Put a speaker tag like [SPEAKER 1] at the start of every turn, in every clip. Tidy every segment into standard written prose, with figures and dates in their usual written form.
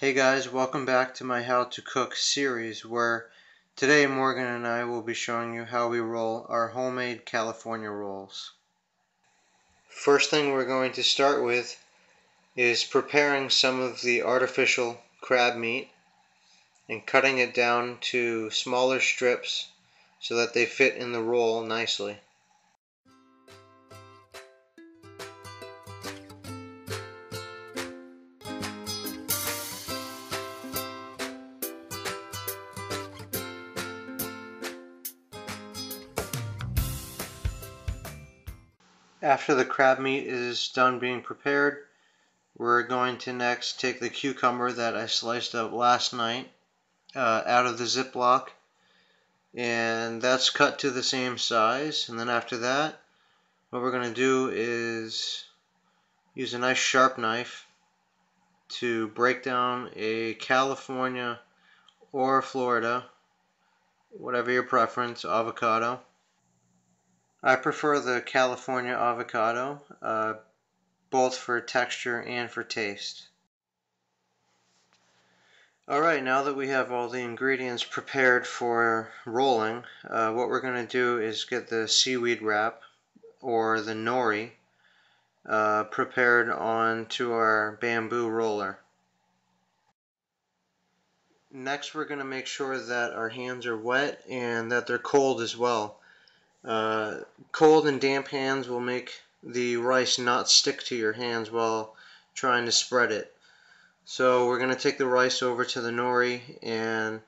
[SPEAKER 1] Hey guys, welcome back to my How to Cook series, where today Morgan and I will be showing you how we roll our homemade California rolls. First thing we're going to start with is preparing some of the artificial crab meat and cutting it down to smaller strips so that they fit in the roll nicely. After the crab meat is done being prepared, we're going to next take the cucumber that I sliced up last night out of the Ziploc, and that's cut to the same size. And then after that, what we're going to do is use a nice sharp knife to break down a California or Florida, whatever your preference, avocado. I prefer the California avocado, both for texture and for taste. Alright, now that we have all the ingredients prepared for rolling, what we're going to do is get the seaweed wrap, or the Nori, prepared onto our bamboo roller. Next, we're going to make sure that our hands are wet and that they're cold as well. Cold and damp hands will make the rice not stick to your hands while trying to spread it. So we're going to take the rice over to the Nori and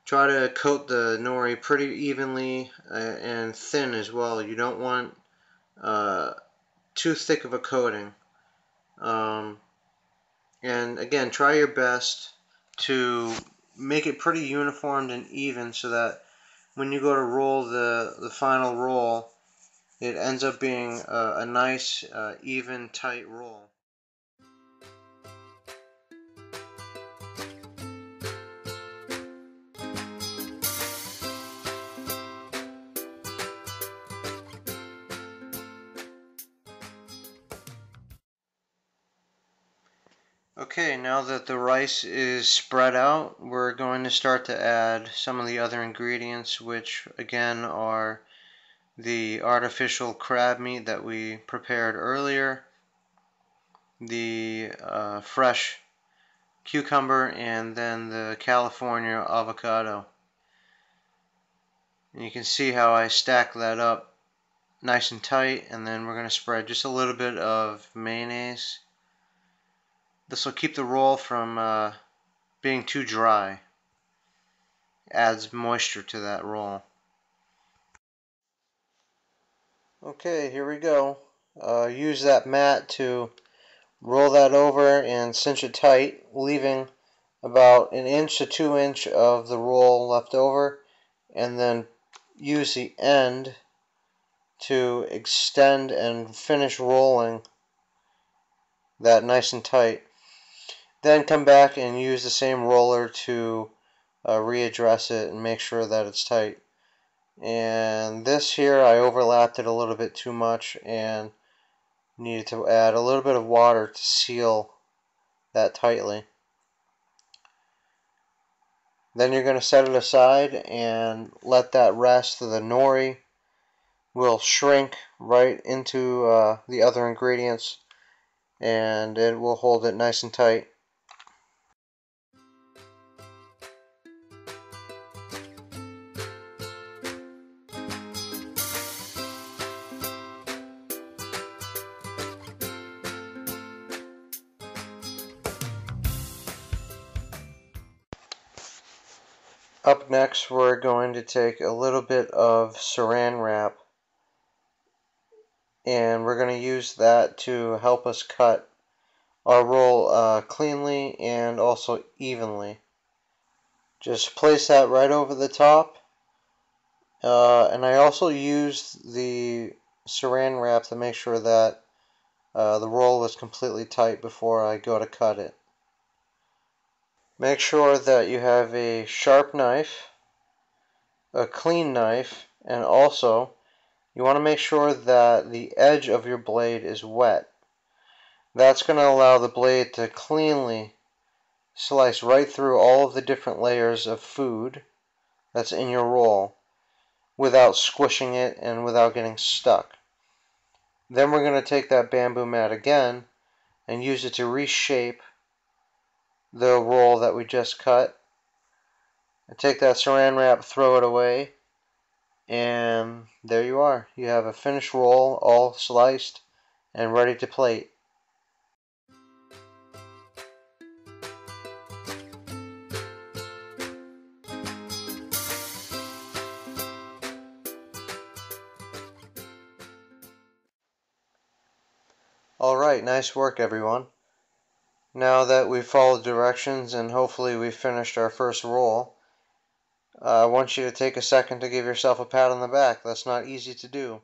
[SPEAKER 1] try to coat the Nori pretty evenly and thin as well. You don't want too thick of a coating. And again, try your best to make it pretty uniform and even so that when you go to roll the final roll, it ends up being a nice, even, tight roll. Okay, now that the rice is spread out, we're going to start to add some of the other ingredients, which again are the artificial crab meat that we prepared earlier, the fresh cucumber, and then the California avocado. And you can see how I stack that up nice and tight, and then we're going to spread just a little bit of mayonnaise. This will keep the roll from being too dry. Adds moisture to that roll. Okay, here we go. Use that mat to roll that over and cinch it tight, leaving about 1 inch to 2 inch of the roll left over, and then use the end to extend and finish rolling that nice and tight. Then come back and use the same roller to readdress it and make sure that it's tight. And this here, I overlapped it a little bit too much and needed to add a little bit of water to seal that tightly. Then you're going to set it aside and let that rest. The Nori will shrink right into the other ingredients, and it will hold it nice and tight. Up next, we're going to take a little bit of saran wrap, and we're going to use that to help us cut our roll cleanly and also evenly. Just place that right over the top, and I also used the saran wrap to make sure that the roll was completely tight before I go to cut it. Make sure that you have a sharp knife, a clean knife, and also you want to make sure that the edge of your blade is wet. That's going to allow the blade to cleanly slice right through all of the different layers of food that's in your roll without squishing it and without getting stuck. Then we're going to take that bamboo mat again and use it to reshape the roll that we just cut. And take that saran wrap, throw it away, and there you are. You have a finished roll, all sliced and ready to plate. Alright, nice work everyone. Now that we've followed directions and hopefully we've finished our first roll, I want you to take a second to give yourself a pat on the back. That's not easy to do.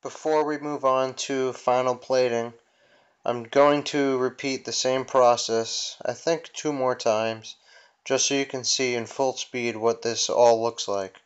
[SPEAKER 1] Before we move on to final plating, I'm going to repeat the same process, I think 2 more times, just so you can see in full speed what this all looks like.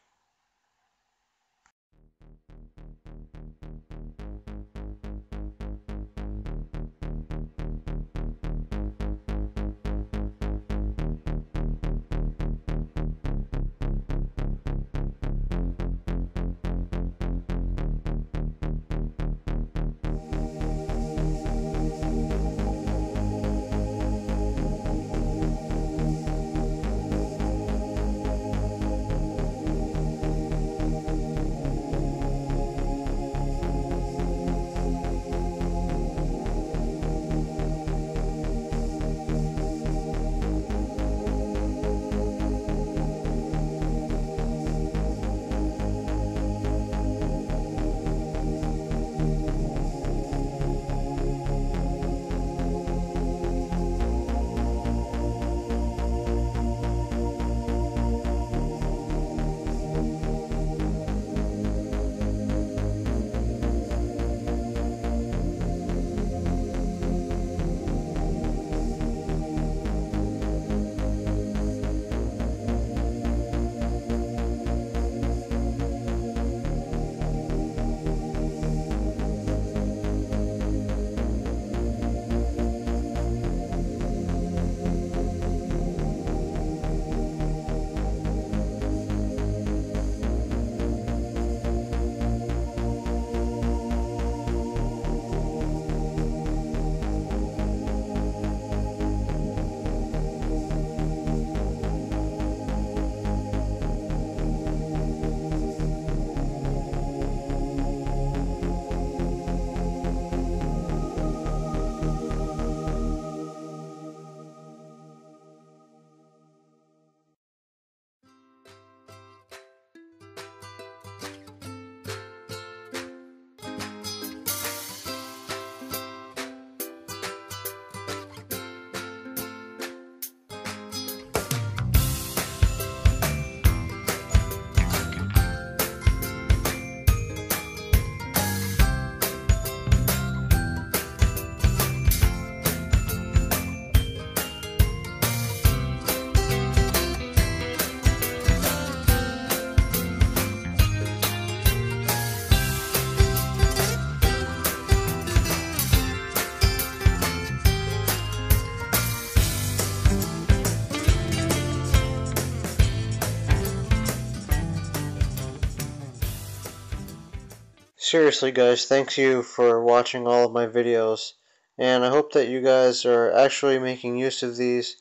[SPEAKER 1] Seriously guys, thank you for watching all of my videos, and I hope that you guys are actually making use of these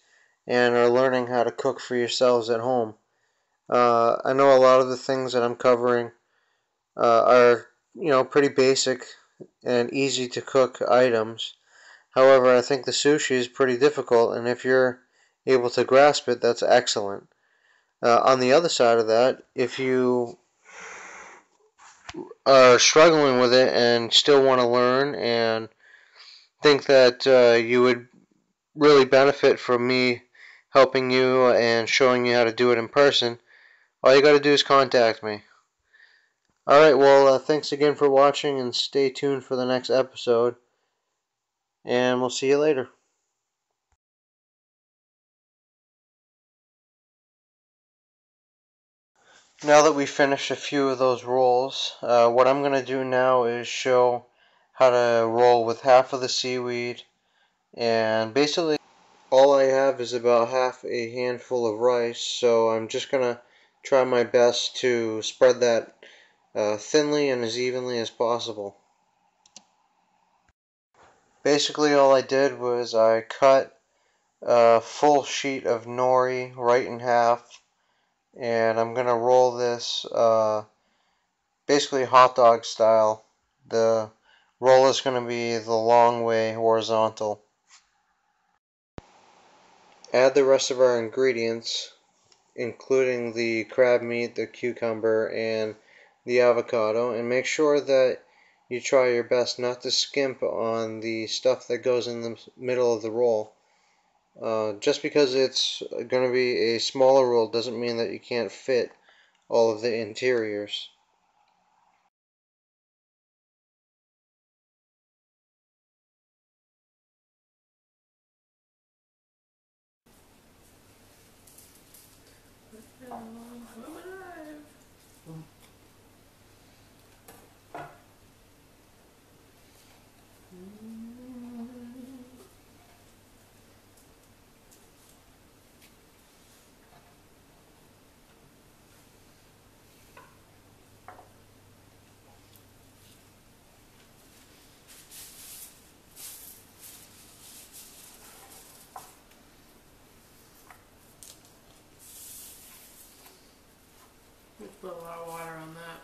[SPEAKER 1] and are learning how to cook for yourselves at home. I know a lot of the things that I'm covering are, pretty basic and easy to cook items. However, I think the sushi is pretty difficult, and if you're able to grasp it, that's excellent. On the other side of that, if you are struggling with it and still want to learn and think that you would really benefit from me helping you and showing you how to do it in person, all you got to do is contact me. Alright, well, thanks again for watching, and stay tuned for the next episode, and we'll see you later. Now that we've finished a few of those rolls, what I'm going to do now is show how to roll with half of the seaweed, And basically all I have is about half a handful of rice, so I'm just gonna try my best to spread that thinly and as evenly as possible. Basically all I did was I cut a full sheet of nori right in half, and I'm gonna roll this basically hot dog style. The roll is gonna be the long way horizontal. Add the rest of our ingredients, including the crab meat, the cucumber, and the avocado, and make sure that you try your best not to skimp on the stuff that goes in the middle of the roll. Just because it's going to be a smaller roll doesn't mean that you can't fit all of the interiors.
[SPEAKER 2] Let's put a lot of water on that.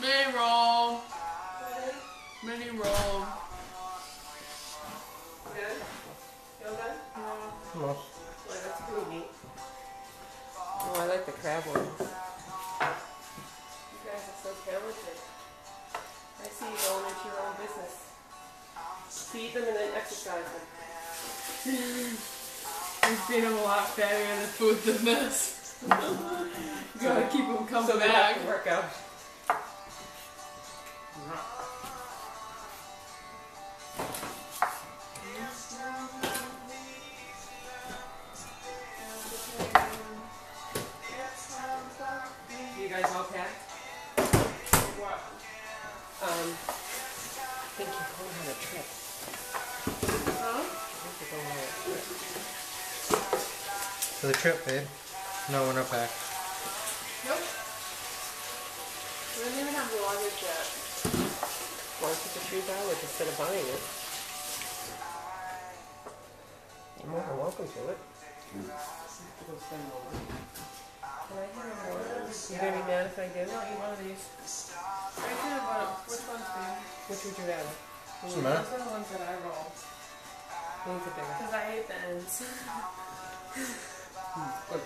[SPEAKER 2] Mini roll. Mini roll.
[SPEAKER 3] Good? Feel good?
[SPEAKER 2] Yeah.
[SPEAKER 1] Well,
[SPEAKER 3] Boy, that's pretty neat. Oh, I like the crab ones. You guys are so talented. I see you going into your own business. Feed them and then exercise them.
[SPEAKER 2] We feed them a lot fattier than food than this. Gotta keep them coming
[SPEAKER 3] So they
[SPEAKER 2] back.
[SPEAKER 3] have to work out. You guys all packed?
[SPEAKER 2] What?
[SPEAKER 3] I think you're going on a trip.
[SPEAKER 2] Huh?
[SPEAKER 3] I think you're going on a trip.
[SPEAKER 1] for the trip, babe. No, we're not packed.
[SPEAKER 2] Nope. We don't even have the luggage yet.
[SPEAKER 3] Want to put the shoes out instead of buying it? You're more than welcome to it.
[SPEAKER 2] To go spend more money.
[SPEAKER 3] Can I have one? You gonna be mad if I do?
[SPEAKER 2] No, eat one of these. I could have bought which one's big?
[SPEAKER 3] Which would you rather?
[SPEAKER 1] What's the matter?
[SPEAKER 2] Those are the ones that I roll.
[SPEAKER 3] One's are bigger.
[SPEAKER 2] Because I hate the ends.
[SPEAKER 3] Good.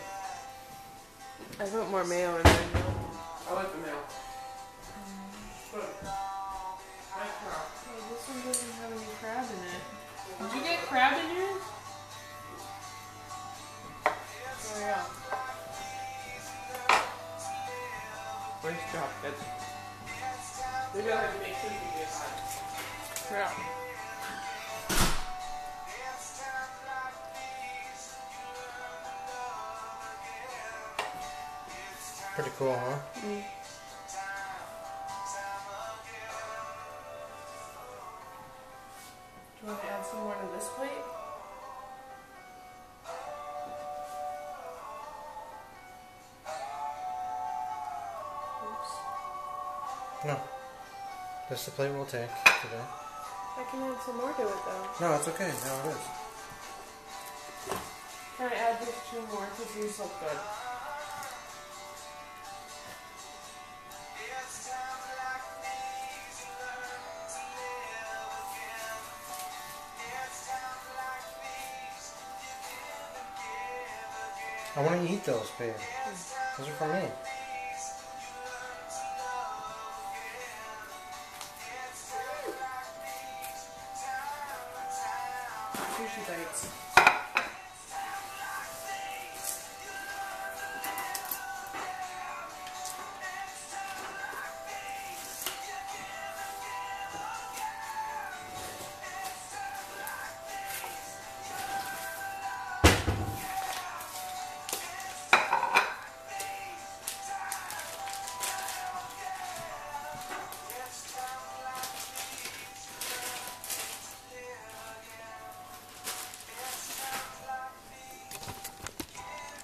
[SPEAKER 2] I put more mayo in mine though.
[SPEAKER 3] I like the mail.
[SPEAKER 2] Good. Nice crab. Oh, this one doesn't have any crab in it. Did you get crab in yours? Oh yeah.
[SPEAKER 3] Nice job, good. Maybe I'll have to make sure you get hot.
[SPEAKER 2] Yeah.
[SPEAKER 1] Pretty cool, huh?
[SPEAKER 2] Mm. Do you want to add some more to this plate? Oops.
[SPEAKER 1] No. That's the plate we'll take today.
[SPEAKER 3] I can add some more to it though.
[SPEAKER 1] No, it's okay. No, it is.
[SPEAKER 2] Can I add just 2 more because these look good?
[SPEAKER 1] I want to eat those, babe. Those are for me.
[SPEAKER 2] Sushi bites.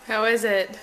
[SPEAKER 2] How is it?